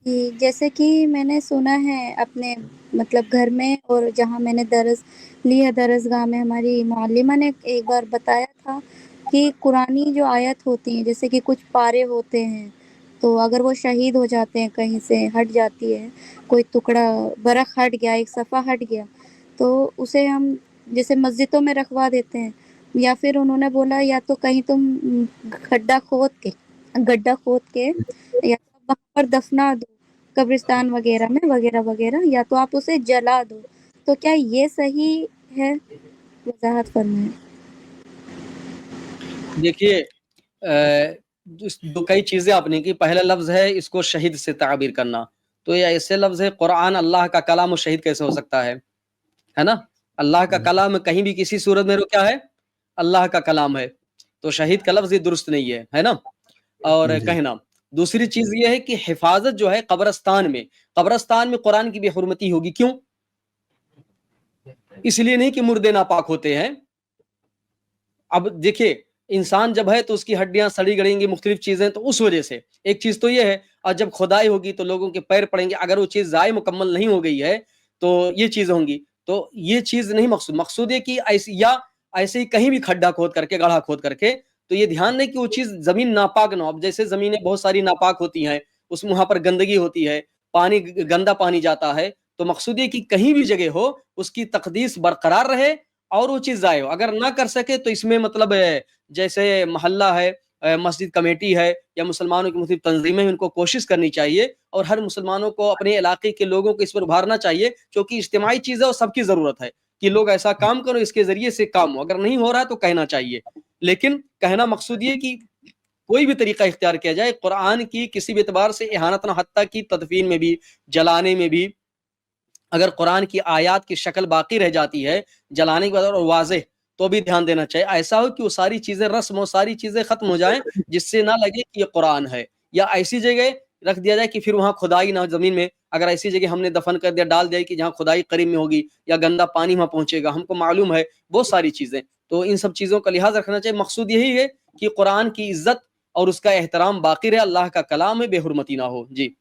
جی، جیسے کہ میں نے سنا ہے اپنے مطلب گھر میں، اور جہاں میں نے درس لیا درسگاہ میں، ہماری معلمہ نے ایک بار بتایا تھا کہ قرآنی جو آیت ہوتی ہیں، جیسے کہ کچھ پارے ہوتے ہیں، تو اگر وہ شہید ہو جاتے ہیں، کہیں سے ہٹ جاتی ہے، کوئی ٹکڑا برق ہٹ گیا، ایک صفحہ ہٹ گیا، تو اسے ہم جیسے مسجدوں میں رکھوا دیتے ہیں، یا پھر انہوں نے بولا یا تو کہیں تم گڈھا کھود کے گڈھا کھود کے یا تو وہاں پر دفنا دو، قبرستان وغیرہ میں وغیرہ وغیرہ، یا تو آپ اسے جلا دو۔ تو کیا یہ صحیح ہے؟ وضاحت فرمائیں۔ دیکھیے دو کئی چیزیں آپ نے کی. پہلا لفظ ہے اس کو شہید سے تعبیر کرنا، تو یہ ایسے لفظ ہے، قرآن اللہ کا کلام و شہید کیسے ہو سکتا ہے نا؟ اللہ کا کلام کہیں بھی کسی صورت میں کیا ہے؟ اللہ کا کلام ہے، تو شہید کا لفظ یہ درست نہیں ہے نا؟ اور جی کہنا دوسری چیز یہ ہے کہ حفاظت جو ہے قبرستان میں قرآن کی بے حرمتی ہوگی. کیوں؟ اس لیے نہیں کہ مردے ناپاک ہوتے ہیں. اب دیکھیے انسان جب ہے تو اس کی ہڈیاں سڑی گڑیں گی، مختلف چیزیں، تو اس وجہ سے ایک چیز تو یہ ہے. اور جب کھدائی ہوگی تو لوگوں کے پیر پڑیں گے، اگر وہ چیز ضائع مکمل نہیں ہو گئی ہے تو یہ چیزیں ہوں گی. تو یہ چیز نہیں مقصود ہے کہ ایسے ہی کہیں بھی کھڈا کھود کر کے، گڑھا کھود کر کے، تو یہ دھیان نہیں کہ وہ چیز زمین ناپاک نہ ہو. اب جیسے زمینیں بہت ساری ناپاک ہوتی ہیں، اس میں وہاں پر گندگی ہوتی ہے، پانی گندا پانی جاتا ہے، تو مقصود یہ کہ کہیں بھی جگہ ہو اس کی تقدیس برقرار رہے اور وہ چیز ضائع ہو. اگر نہ کر سکے تو اس میں مطلب جیسے محلہ ہے، مسجد کمیٹی ہے، یا مسلمانوں کی مختلف تنظیمیں، ان کو کوشش کرنی چاہیے اور ہر مسلمانوں کو اپنے علاقے کے لوگوں کو اس پر ابھارنا چاہیے، کیونکہ اجتماعی چیز ہے اور سب کی ضرورت ہے کہ لوگ ایسا کام کرو، اس کے ذریعے سے کام ہو. اگر نہیں ہو رہا تو کہنا چاہیے، لیکن کہنا مقصود یہ کہ کوئی بھی طریقہ اختیار کیا جائے، قرآن کی کسی بھی اعتبار سے اہانت نہ، حتیٰ کی تدفین میں بھی، جلانے میں بھی، اگر قرآن کی آیات کی شکل باقی رہ جاتی ہے جلانے کے بعد اور واضح، تو بھی دھیان دینا چاہیے. ایسا ہو کہ وہ ساری چیزیں رسم و ساری چیزیں ختم ہو جائیں، جس سے نہ لگے کہ یہ قرآن ہے. یا ایسی جگہ رکھ دیا جائے کہ پھر وہاں کھدائی نہ زمین میں، اگر ایسی جگہ ہم نے دفن کر دیا، ڈال دیا کہ جہاں کھدائی قریب میں ہوگی یا گندا پانی وہاں پہنچے گا، ہم کو معلوم ہے بہت ساری چیزیں، تو ان سب چیزوں کا لحاظ رکھنا چاہیے. مقصود یہی ہے کہ قرآن کی عزت اور اس کا احترام باقی رہے، اللہ کا کلام ہے، بے حرمتی نہ ہو. جی